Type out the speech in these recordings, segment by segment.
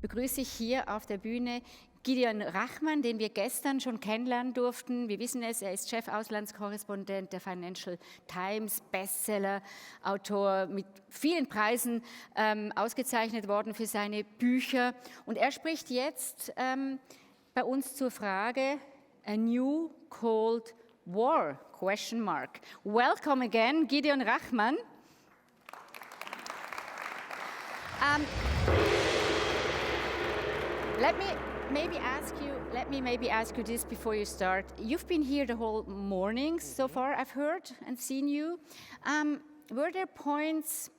begrüße ich hier auf der Bühne Gideon Rachman, den wir gestern schon kennenlernen durften. Wir wissen es, er ist Chef-Auslandskorrespondent der Financial Times, Bestseller, Autor mit vielen Preisen ausgezeichnet worden für seine Bücher. Und er spricht jetzt bei uns zur Frage A New Cold War? Question mark. Welcome again, Gideon Rachman. Let me maybe ask you this before you start. You've been here the whole morning so far, I've heard and seen you. Were there points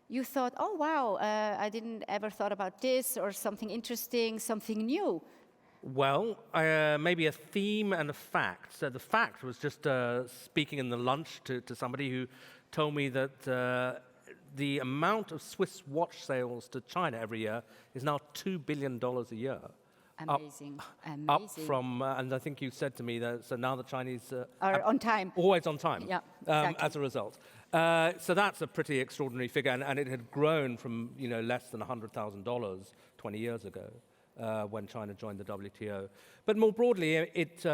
you thought, oh wow, I didn't ever thought about this, or something interesting, something new? Well, maybe a theme and a fact. So the fact was just speaking in the lunch to somebody who told me that the amount of Swiss watch sales to China every year is now $2 billion a year. Amazing. Up from, and I think you said to me that, so now the Chinese are on time. Always on time, yeah, exactly. As a result. So that's a pretty extraordinary figure, and it had grown from less than $100,000 20 years ago when China joined the WTO. But more broadly, it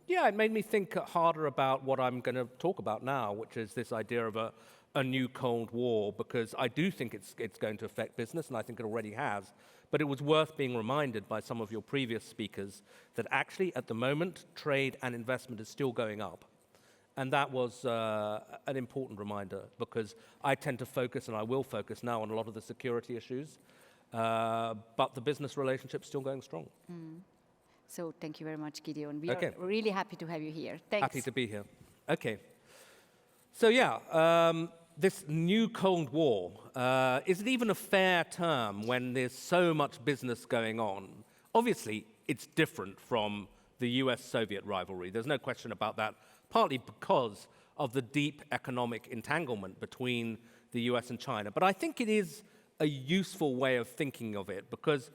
made me think harder about what I'm going to talk about now, which is this idea of a new Cold War, because I do think it's going to affect business, and I think it already has. But it was worth being reminded by some of your previous speakers that actually, at the moment, trade and investment is still going up. And that was an important reminder, because I tend to focus, and I will focus now, on a lot of the security issues, but the business relationship's still going strong. So thank you very much, Gideon. We are really happy to have you here. Thanks. Happy to be here. Okay. So this new Cold War, is it even a fair term when there's so much business going on? Obviously, it's different from the US-Soviet rivalry. There's no question about that, partly because of the deep economic entanglement between the US and China. But I think it is a useful way of thinking of it, because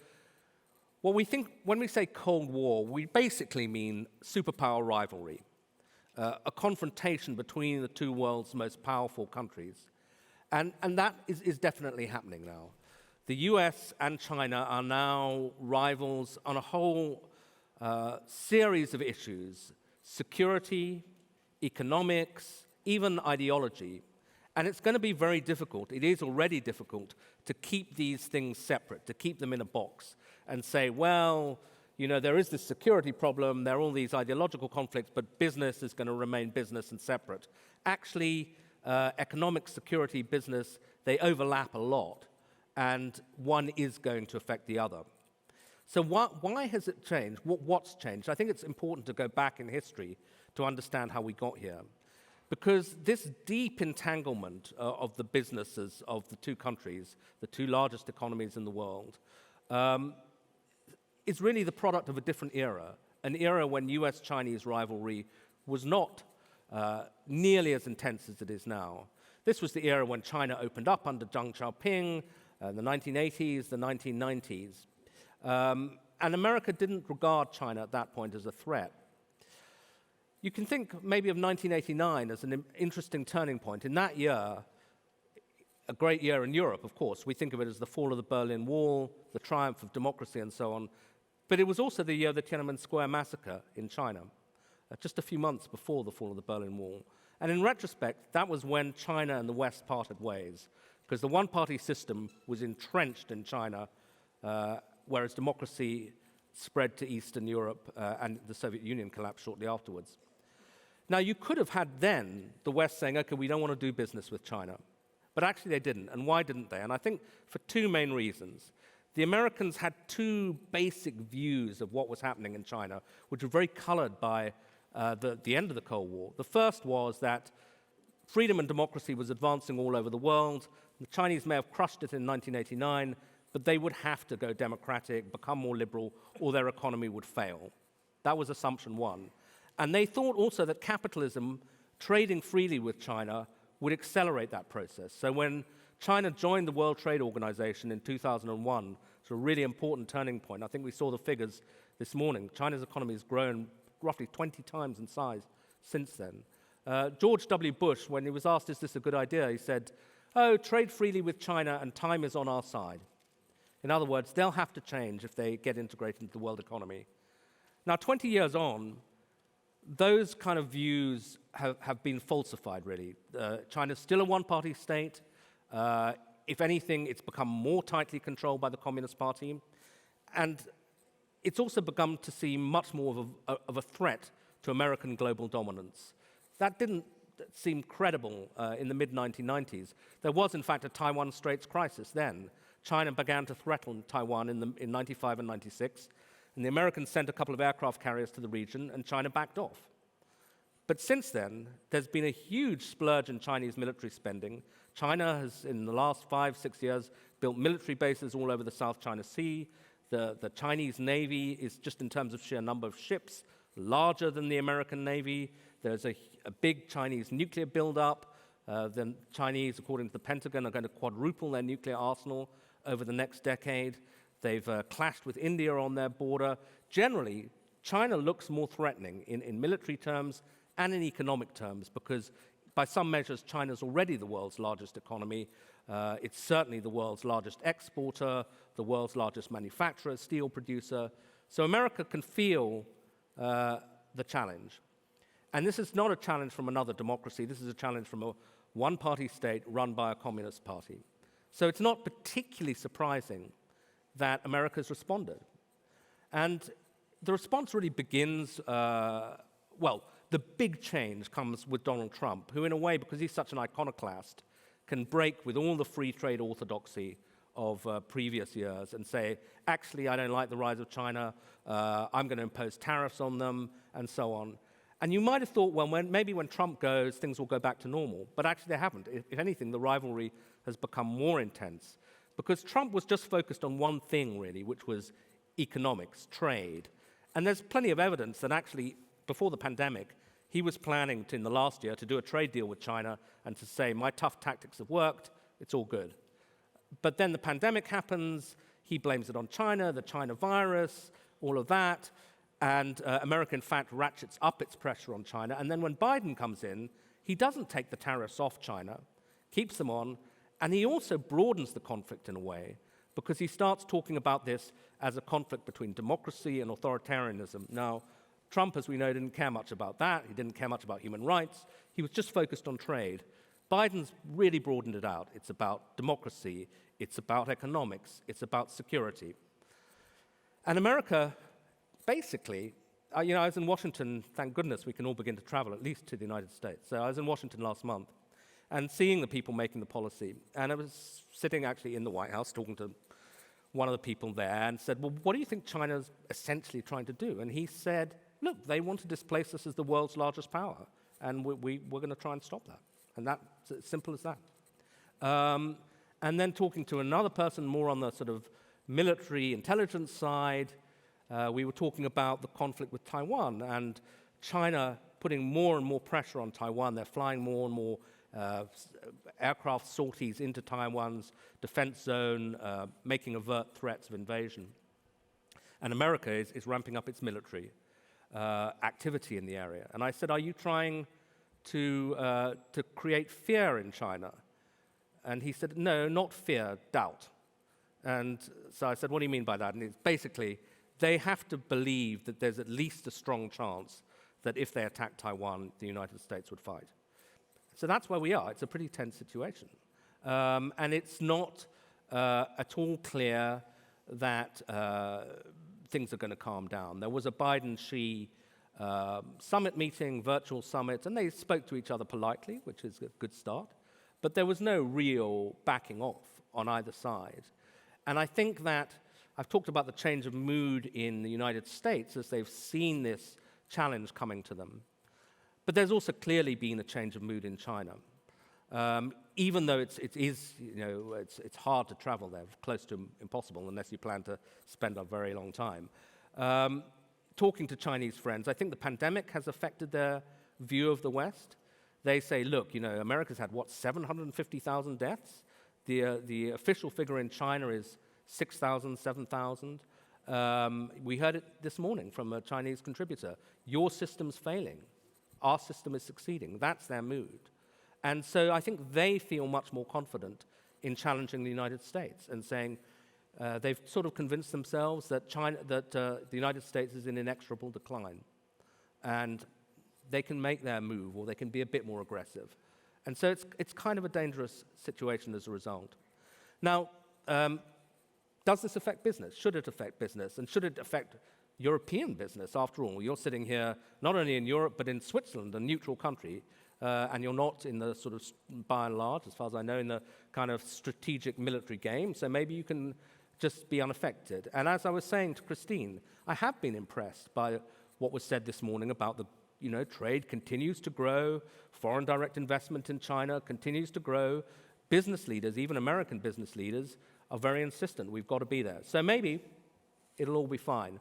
what we think when we say Cold War, we basically mean superpower rivalry. A confrontation between the two world's most powerful countries. And that is definitely happening now. The US and China are now rivals on a whole series of issues: security, economics, even ideology. And it's going to be very difficult, it is already difficult, to keep these things separate, to keep them in a box and say, well, there is this security problem, there are all these ideological conflicts, but business is going to remain business and separate. Actually, economic security, business, they overlap a lot, and one is going to affect the other. So why has it changed? What's changed? I think it's important to go back in history to understand how we got here. Because this deep entanglement of the businesses of the two countries, the two largest economies in the world, is really the product of a different era, an era when US-Chinese rivalry was not nearly as intense as it is now. This was the era when China opened up under Deng Xiaoping, the 1980s, the 1990s. And America didn't regard China at that point as a threat. You can think maybe of 1989 as an interesting turning point. In that year, a great year in Europe, of course, we think of it as the fall of the Berlin Wall, the triumph of democracy, and so on. But it was also the year of the Tiananmen Square massacre in China, just a few months before the fall of the Berlin Wall. And in retrospect, that was when China and the West parted ways, because the one-party system was entrenched in China, whereas democracy spread to Eastern Europe, and the Soviet Union collapsed shortly afterwards. Now, you could have had then the West saying, okay, we don't want to do business with China. But actually they didn't. And why didn't they? And I think for two main reasons. The Americans had two basic views of what was happening in China, which were very colored by the end of the Cold War. The first was that freedom and democracy was advancing all over the world. The Chinese may have crushed it in 1989, but they would have to go democratic, become more liberal, or their economy would fail. That was assumption one. And they thought also that capitalism, trading freely with China, would accelerate that process. So when China joined the World Trade Organization in 2001, it's a really important turning point. I think we saw the figures this morning. China's economy has grown roughly 20 times in size since then. George W. Bush, when he was asked, is this a good idea, he said, oh, trade freely with China and time is on our side. In other words, they'll have to change if they get integrated into the world economy. Now, 20 years on, those kind of views have been falsified, really. China's still a one-party state. If anything, it's become more tightly controlled by the Communist Party. And it's also begun to seem much more of a threat to American global dominance. That didn't seem credible in the mid-1990s. There was, in fact, a Taiwan Straits crisis then. China began to threaten Taiwan in 95 and 96, and the Americans sent a couple of aircraft carriers to the region, and China backed off. But since then, there's been a huge splurge in Chinese military spending. China has, in the last 5-6 years, built military bases all over the South China Sea. The Chinese Navy is, just in terms of sheer number of ships, larger than the American Navy. There's a big Chinese nuclear buildup. The Chinese, according to the Pentagon, are going to quadruple their nuclear arsenal over the next decade. They've clashed with India on their border. Generally, China looks more threatening in military terms and in economic terms because, by some measures, China's already the world's largest economy. It's certainly the world's largest exporter, the world's largest manufacturer, steel producer. So America can feel the challenge. And this is not a challenge from another democracy. This is a challenge from a one-party state run by a communist party. So it's not particularly surprising that America's responded. And the response really begins, the big change comes with Donald Trump, who in a way, because he's such an iconoclast, can break with all the free trade orthodoxy of previous years and say, actually, I don't like the rise of China, I'm going to impose tariffs on them, and so on. And you might have thought, well, maybe when Trump goes, things will go back to normal. But actually, they haven't. If anything, the rivalry has become more intense because Trump was just focused on one thing, really, which was economics, trade. And there's plenty of evidence that actually, before the pandemic, he was planning in the last year to do a trade deal with China and to say, my tough tactics have worked, it's all good. But then the pandemic happens, he blames it on China, the China virus, all of that, and America, in fact, ratchets up its pressure on China. And then when Biden comes in, he doesn't take the tariffs off China, keeps them on, and he also broadens the conflict in a way because he starts talking about this as a conflict between democracy and authoritarianism. Now, Trump, as we know, didn't care much about that. He didn't care much about human rights. He was just focused on trade. Biden's really broadened it out. It's about democracy. It's about economics. It's about security. And America, basically, I was in Washington. Thank goodness we can all begin to travel, at least to the United States. So I was in Washington last month and seeing the people making the policy. And I was sitting actually in the White House talking to one of the people there and said, well, what do you think China's essentially trying to do? And he said, look, they want to displace us as the world's largest power, and we're going to try and stop that. And that's as simple as that. And then talking to another person more on the sort of military intelligence side, we were talking about the conflict with Taiwan and China putting more and more pressure on Taiwan. They're flying more and more aircraft sorties into Taiwan's defense zone, making overt threats of invasion. And America is ramping up its military activity in the area. And I said, are you trying to create fear in China? And he said, no, not fear, doubt. And so I said, what do you mean by that? And it's basically, they have to believe that there's at least a strong chance that if they attack Taiwan, the United States would fight. So that's where we are. It's a pretty tense situation. And it's not at all clear that things are going to calm down. There was a Biden-Xi summit meeting, virtual summit, and they spoke to each other politely, which is a good start. But there was no real backing off on either side. And I think that I've talked about the change of mood in the United States as they've seen this challenge coming to them. But there's also clearly been a change of mood in China. Even though it's hard to travel there, close to impossible unless you plan to spend a very long time. Talking to Chinese friends, I think the pandemic has affected their view of the West. They say, look, America's had, 750,000 deaths? The official figure in China is 6,000, 7,000. We heard it this morning from a Chinese contributor. Your system's failing. Our system is succeeding. That's their mood. And so I think they feel much more confident in challenging the United States and saying, they've sort of convinced themselves that the United States is in inexorable decline, and they can make their move, or they can be a bit more aggressive. And so it's kind of a dangerous situation as a result. Now, does this affect business? Should it affect business? And should it affect European business? After all, you're sitting here not only in Europe, but in Switzerland, a neutral country, and you're not in the sort of, by and large, as far as I know, in the kind of strategic military game, so maybe you can just be unaffected. And as I was saying to Christine, I have been impressed by what was said this morning about trade continues to grow, foreign direct investment in China continues to grow. Business leaders, even American business leaders, are very insistent. We've got to be there. So maybe it'll all be fine.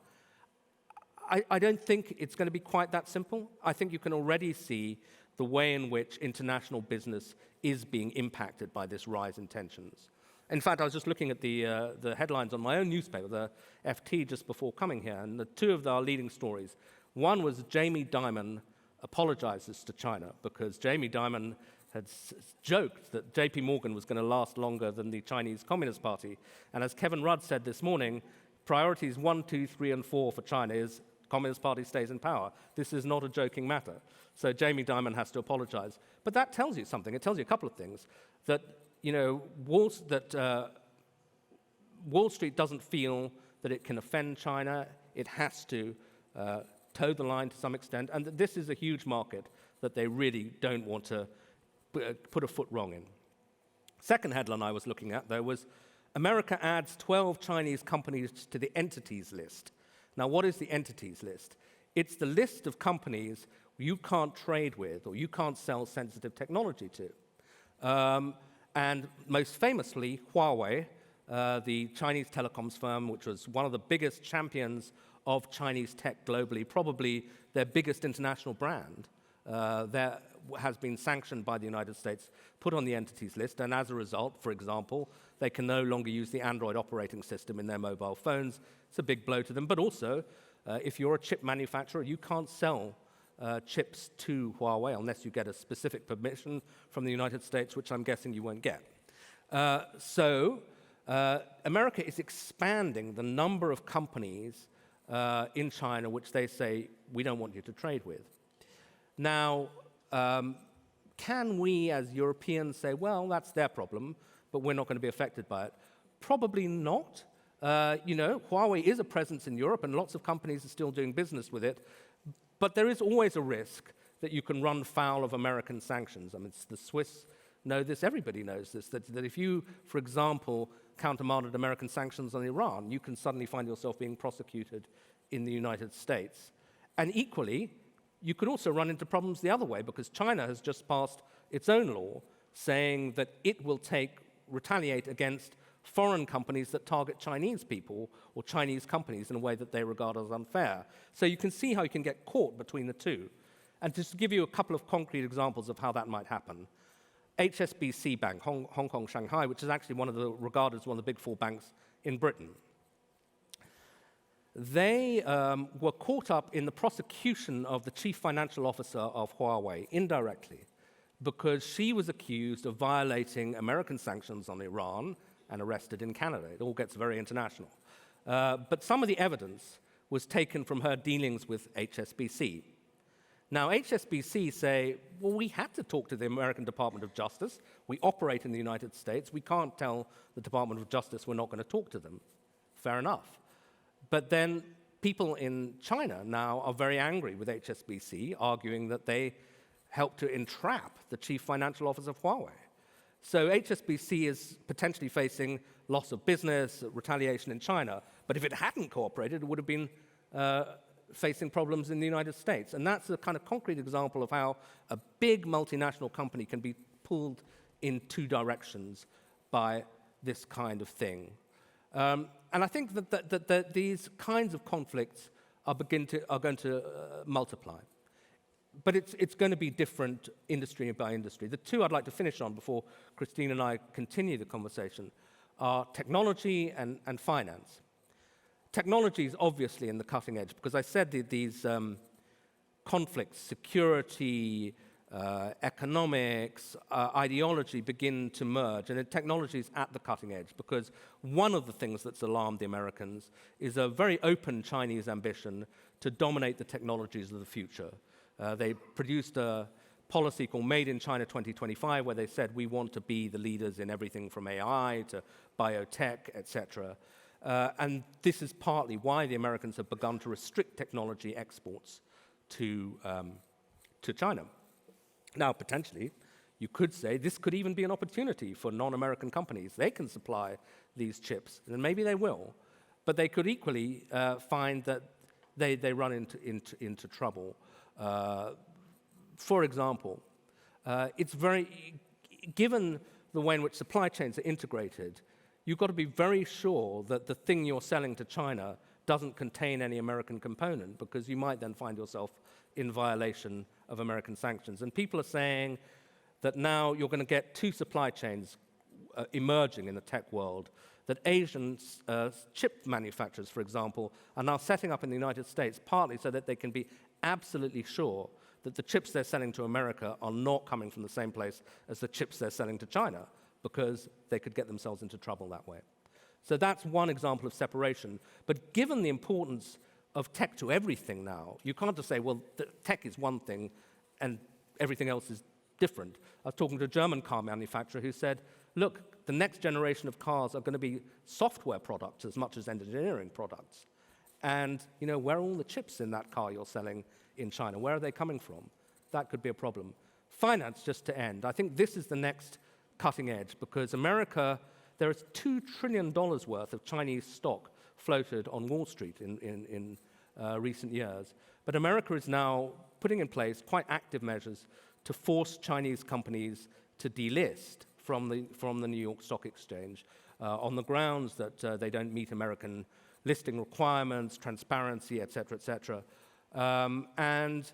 I don't think it's going to be quite that simple. I think you can already see the way in which international business is being impacted by this rise in tensions. In fact, I was just looking at the headlines on my own newspaper, the FT, just before coming here, and the two of our leading stories. One was Jamie Dimon apologizes to China because Jamie Dimon had joked that JP Morgan was going to last longer than the Chinese Communist Party. And as Kevin Rudd said this morning, priorities 1, 2, 3, and 4 for China is Communist Party stays in power. This is not a joking matter. So Jamie Dimon has to apologize. But that tells you something. It tells you a couple of things. That, Wall Street doesn't feel that it can offend China. It has to toe the line to some extent. And that this is a huge market that they really don't want to put a foot wrong in. Second headline I was looking at, though, was America adds 12 Chinese companies to the entities list. Now, what is the entities list? It's the list of companies you can't trade with or you can't sell sensitive technology to. And most famously, Huawei, the Chinese telecoms firm, which was one of the biggest champions of Chinese tech globally, probably their biggest international brand, that has been sanctioned by the United States, put on the entities list, and as a result, for example, they can no longer use the Android operating system in their mobile phones. It's a big blow to them, but also, if you're a chip manufacturer, you can't sell chips to Huawei unless you get a specific permission from the United States, which I'm guessing you won't get. So America is expanding the number of companies in China which they say, we don't want you to trade with. Now, can we as Europeans say, well, that's their problem, but we're not going to be affected by it? Probably not. Huawei is a presence in Europe, and lots of companies are still doing business with it, but there is always a risk that you can run foul of American sanctions. I mean, the Swiss know this, everybody knows this, that if you, for example, countermanded American sanctions on Iran, you can suddenly find yourself being prosecuted in the United States. And equally, you could also run into problems the other way, because China has just passed its own law saying that it will retaliate against foreign companies that target Chinese people or Chinese companies in a way that they regard as unfair. So you can see how you can get caught between the two. And just to give you a couple of concrete examples of how that might happen, HSBC Bank, Hong Kong Shanghai, which is actually regarded as one of the big four banks in Britain, they were caught up in the prosecution of the chief financial officer of Huawei indirectly because she was accused of violating American sanctions on Iran and arrested in Canada. It all gets very international. But some of the evidence was taken from her dealings with HSBC. Now, HSBC say, well, we had to talk to the American Department of Justice. We operate in the United States. We can't tell the Department of Justice we're not going to talk to them. Fair enough. But then people in China now are very angry with HSBC, arguing that they helped to entrap the chief financial officer of Huawei. So HSBC is potentially facing loss of business, retaliation in China. But if it hadn't cooperated, it would have been facing problems in the United States. And that's a kind of concrete example of how a big multinational company can be pulled in two directions by this kind of thing. And I think that these kinds of conflicts are going to multiply. But it's going to be different industry by industry. The two I'd like to finish on before Christine and I continue the conversation are technology and finance. Technology is obviously in the cutting edge because I said that these conflicts, security, economics, ideology begin to merge, and technology is at the cutting edge, because one of the things that's alarmed the Americans is a very open Chinese ambition to dominate the technologies of the future. They produced a policy called Made in China 2025, where they said we want to be the leaders in everything from AI to biotech, etc. And this is partly why the Americans have begun to restrict technology exports to China. Now, potentially, you could say this could even be an opportunity for non-American companies. They can supply these chips, and maybe they will, but they could equally find that they run into trouble. For example, it's given the way in which supply chains are integrated, you've got to be very sure that the thing you're selling to China doesn't contain any American component, because you might then find yourself in violation of American sanctions. And people are saying that now you're going to get two supply chains emerging in the tech world, that Asian chip manufacturers, for example, are now setting up in the United States, partly so that they can be absolutely sure that the chips they're selling to America are not coming from the same place as the chips they're selling to China, because they could get themselves into trouble that way. So that's one example of separation. But given the importance of tech to everything now, you can't just say, well, tech is one thing and everything else is different. I was talking to a German car manufacturer who said, look, the next generation of cars are going to be software products as much as engineering products. And, where are all the chips in that car you're selling in China? Where are they coming from? That could be a problem. Finance, just to end, I think this is the next cutting edge, because America, there is $2 trillion worth of Chinese stock floated on Wall Street in recent years. But America is now putting in place quite active measures to force Chinese companies to delist from the New York Stock Exchange on the grounds that they don't meet American listing requirements, transparency, et cetera, and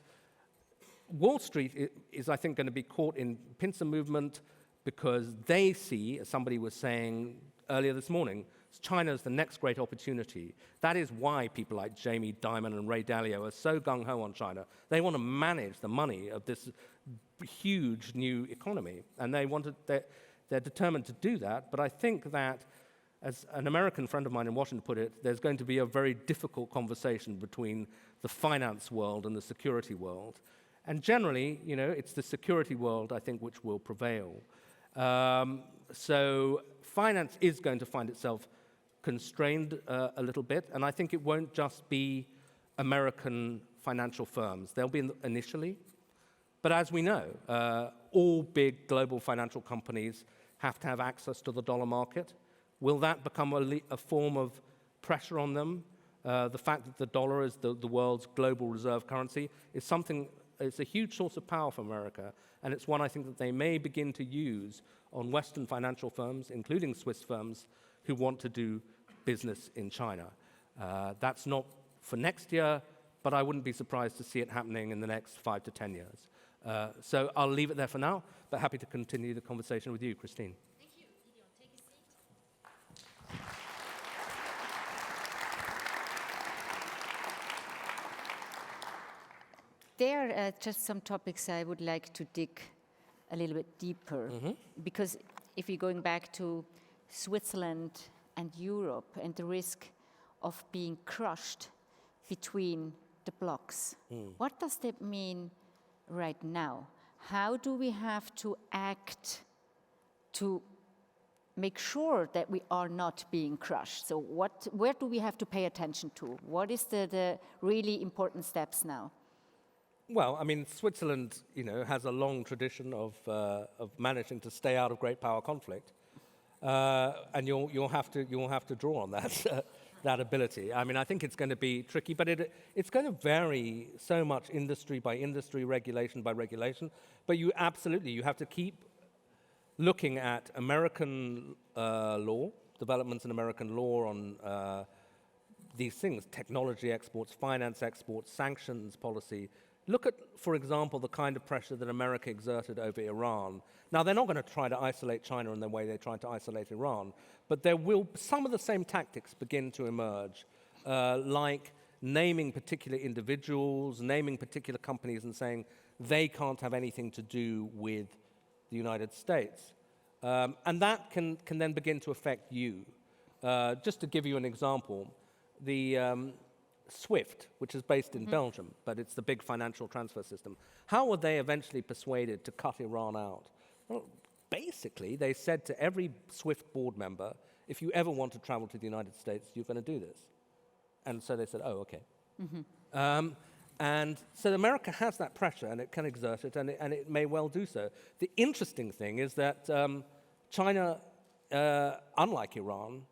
Wall Street is, I think, going to be caught in pincer movement, because they see, as somebody was saying earlier this morning, China is the next great opportunity. That is why people like Jamie Dimon and Ray Dalio are so gung-ho on China. They want to manage the money of this huge new economy, and they're determined to do that. But I think that, as an American friend of mine in Washington put it, there's going to be a very difficult conversation between the finance world and the security world. And generally, it's the security world, I think, which will prevail. So finance is going to find itself constrained a little bit, and I think it won't just be American financial firms. They'll be initially, but as we know, all big global financial companies have to have access to the dollar market. Will that become a form of pressure on them? The fact that the dollar is the world's global reserve currency is something. It's a huge source of power for America, and it's one I think that they may begin to use on Western financial firms, including Swiss firms, who want to do business in China. That's not for next year, but I wouldn't be surprised to see it happening in the next 5 to 10 years. So I'll leave it there for now, but happy to continue the conversation with you, Christine. Thank you. Gideon, take a seat. There are just some topics I would like to dig a little bit deeper, because if you're going back to Switzerland and Europe and the risk of being crushed between the blocks, what does that mean right now? How do we have to act to make sure that we are not being crushed? So where do we have to pay attention to? What is the really important steps now? Well, I mean, Switzerland, has a long tradition of managing to stay out of great power conflict, and you'll have to draw on that ability. I mean, I think it's going to be tricky, but it's going to vary so much industry by industry, regulation by regulation. But you have to keep looking at American law, developments in American law on these things: technology exports, finance exports, sanctions policy. Look at, for example, the kind of pressure that America exerted over Iran. Now, they're not going to try to isolate China in the way they tried to isolate Iran, but there will some of the same tactics begin to emerge, like naming particular individuals, naming particular companies and saying, they can't have anything to do with the United States. And that can then begin to affect you. Just to give you an example, the SWIFT, which is based in Belgium, but it's the big financial transfer system, how were they eventually persuaded to cut Iran out? Well, basically, they said to every SWIFT board member, if you ever want to travel to the United States, you're going to do this. And so they said, oh, okay. And so America has that pressure, and it can exert it, and it may well do so. The interesting thing is that China, unlike Iran,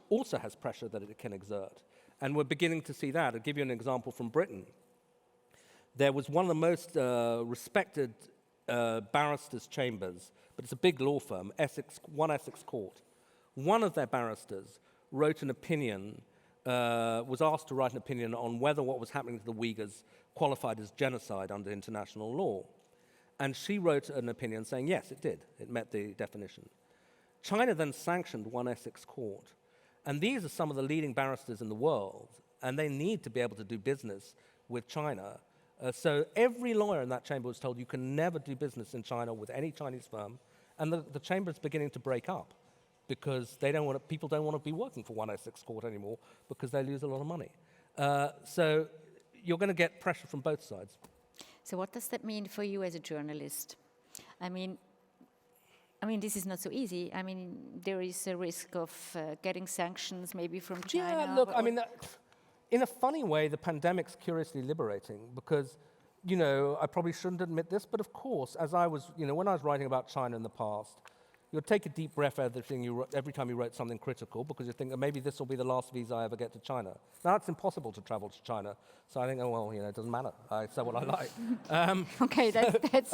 also has pressure that it can exert. And we're beginning to see that. I'll give you an example from Britain. There was one of the most respected barristers' chambers, but it's a big law firm, Essex Court. One of their barristers wrote an opinion, was asked to write an opinion on whether what was happening to the Uyghurs qualified as genocide under international law. And she wrote an opinion saying, yes, it did. It met the definition. China then sanctioned one Essex Court. And these are some of the leading barristers in the world, and they need to be able to do business with China. So every lawyer in that chamber was told you can never do business in China with any Chinese firm, and the chamber is beginning to break up because people don't want to be working for one Essex Court anymore because they lose a lot of money. So you're going to get pressure from both sides. So what does that mean for you as a journalist? I mean, this is not so easy. I mean, there is a risk of getting sanctions maybe from China. Yeah, look, in a funny way, the pandemic's curiously liberating because, I probably shouldn't admit this, but of course, as I was, when I was writing about China in the past, you'd take a deep breath every time you wrote something critical because you think, oh, maybe this will be the last visa I ever get to China. Now it's impossible to travel to China, so I think, oh well, it doesn't matter. I say what I like. Okay, that's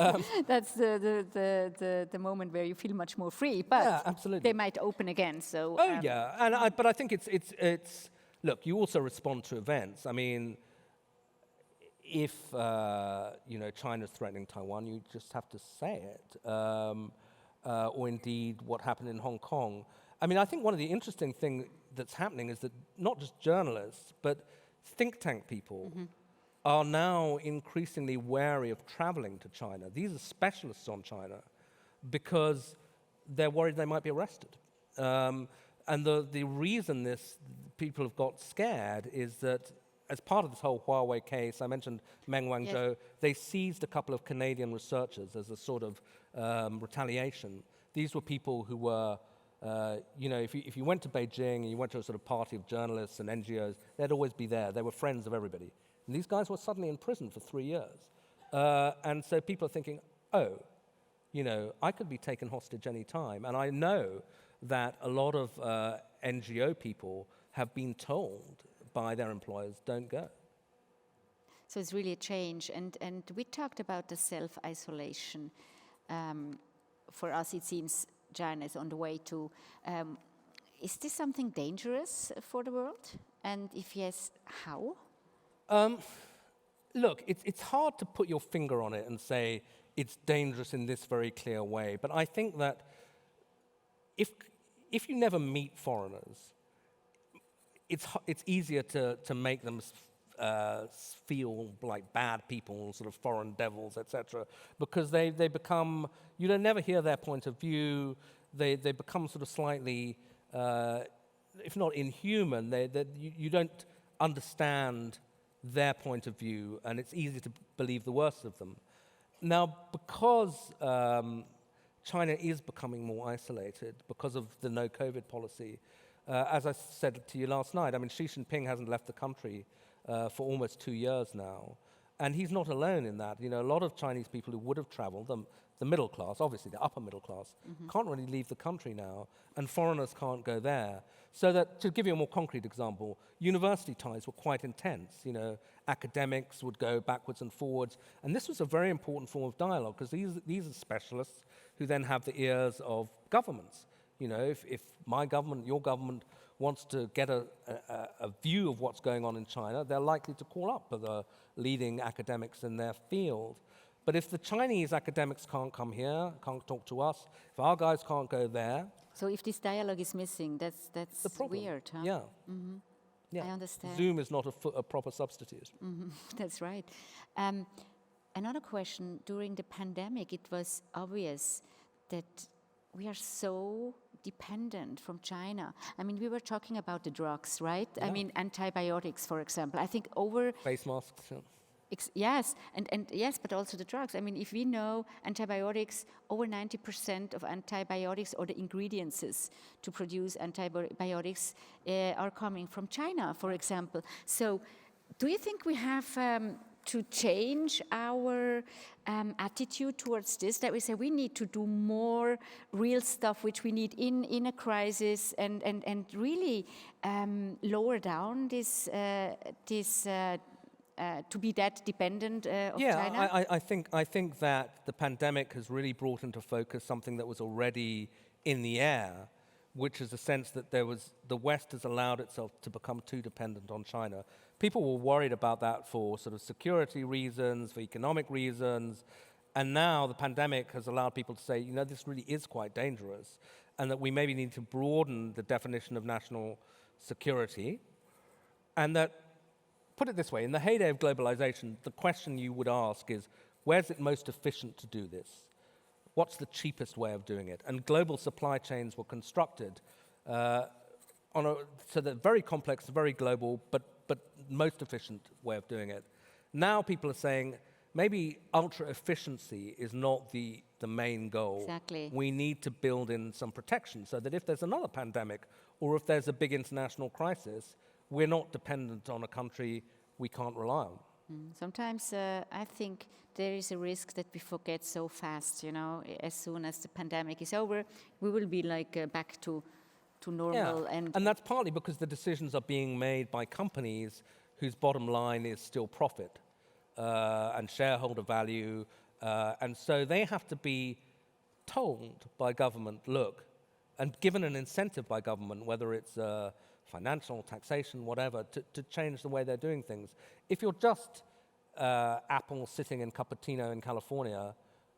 the moment where you feel much more free. But yeah, absolutely. They might open again. So. Oh yeah, but I think it's look. You also respond to events. I mean, if China's threatening Taiwan, you just have to say it. Or indeed what happened in Hong Kong. I mean, I think one of the interesting things that's happening is that not just journalists, but think tank people are now increasingly wary of traveling to China. These are specialists on China because they're worried they might be arrested. And the reason people have got scared is that as part of this whole Huawei case, I mentioned Meng Wanzhou, yes. They seized a couple of Canadian researchers as a sort of retaliation. These were people who were, if you went to Beijing and you went to a sort of party of journalists and NGOs, they'd always be there. They were friends of everybody. And these guys were suddenly in prison for 3 years. And so people are thinking, I could be taken hostage any time. And I know that a lot of NGO people have been told by their employers, don't go. So it's really a change. And we talked about the self-isolation. For us, it seems China is on the way to. Is this something dangerous for the world? And if yes, how? Look, it's hard to put your finger on it and say it's dangerous in this very clear way. But I think that if you never meet foreigners, it's easier to make them feel like bad people, sort of foreign devils, etc. Because they become, you don't never hear their point of view. They become sort of slightly, if not inhuman, you don't understand their point of view, and it's easy to believe the worst of them. Now, because China is becoming more isolated because of the no-COVID policy, as I said to you last night, I mean, Xi Jinping hasn't left the country for almost 2 years now. And he's not alone in that. A lot of Chinese people who would have traveled, the middle class, obviously the upper middle class, can't really leave the country now, and foreigners can't go there. So that, to give you a more concrete example, university ties were quite intense. Academics would go backwards and forwards. And this was a very important form of dialogue, because these are specialists who then have the ears of governments. If my government, your government, wants to get a view of what's going on in China, they're likely to call up the leading academics in their field. But if the Chinese academics can't come here, can't talk to us, if our guys can't go there... So if this dialogue is missing, that's weird, huh? Yeah. Mm-hmm. Yeah. I understand. Zoom is not a proper substitute. Mm-hmm. That's right. Another question, during the pandemic, it was obvious that we are so dependent from China. I mean, we were talking about the drugs, right? Yeah. I mean, antibiotics, for example. I think Face masks. Yeah. Yes, and yes, but also the drugs. I mean, if we know antibiotics, over 90% of antibiotics or the ingredients to produce antibiotics are coming from China, for example. So do you think we have to change our attitude towards this, that we say we need to do more real stuff which we need in a crisis, and really lower down this to be that dependent of China? I think that the pandemic has really brought into focus something that was already in the air, which is the sense that the West has allowed itself to become too dependent on China. People were worried about that for sort of security reasons, for economic reasons, and now the pandemic has allowed people to say, you know, this really is quite dangerous, and that we maybe need to broaden the definition of national security, and that, put it this way, in the heyday of globalization, the question you would ask is, where's it most efficient to do this? What's the cheapest way of doing it? And global supply chains were constructed so they're very complex, very global, but most efficient way of doing it. Now people are saying, maybe ultra efficiency is not the main goal. Exactly. We need to build in some protection so that if there's another pandemic or if there's a big international crisis, we're not dependent on a country we can't rely on. Sometimes I think there is a risk that we forget so fast, you know, as soon as the pandemic is over, we will be like back to normal. Yeah. And that's partly because the decisions are being made by companies whose bottom line is still profit and shareholder value. And so they have to be told by government, look, and given an incentive by government, whether it's financial, taxation, whatever, to change the way they're doing things. If you're just Apple sitting in Cupertino in California,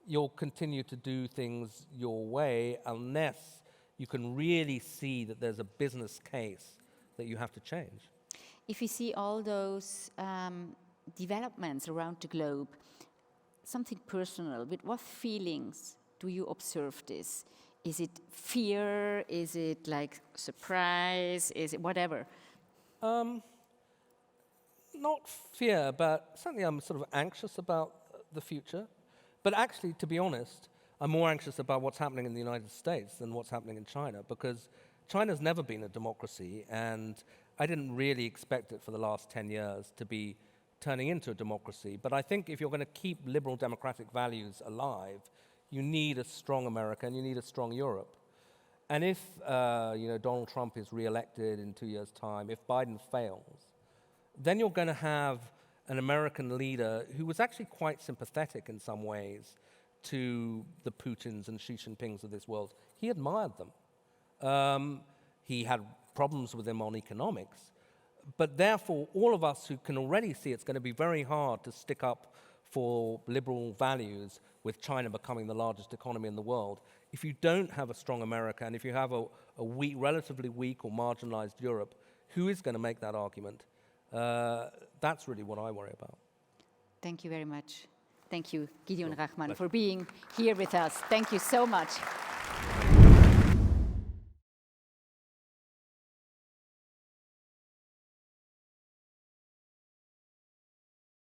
you'll continue to do things your way unless you can really see that there's a business case that you have to change. If you see all those developments around the globe, something personal, with what feelings do you observe this? Is it fear? Is it like surprise? Is it whatever? Not fear, but certainly I'm sort of anxious about the future. But actually, to be honest, I'm more anxious about what's happening in the United States than what's happening in China, because China's never been a democracy, and I didn't really expect it for the last 10 years to be turning into a democracy. But I think if you're going to keep liberal democratic values alive, you need a strong America and you need a strong Europe. And if Donald Trump is re-elected in 2 years' time, if Biden fails, then you're going to have an American leader who was actually quite sympathetic in some ways to the Putins and Xi Jinpings of this world. He admired them. He had problems with them on economics. But therefore, all of us who can already see it's going to be very hard to stick up for liberal values with China becoming the largest economy in the world, if you don't have a strong America and if you have a relatively weak or marginalized Europe, who is going to make that argument? That's really what I worry about. Thank you very much. Thank you, Gideon Rachman, for being here with us. Thank you so much.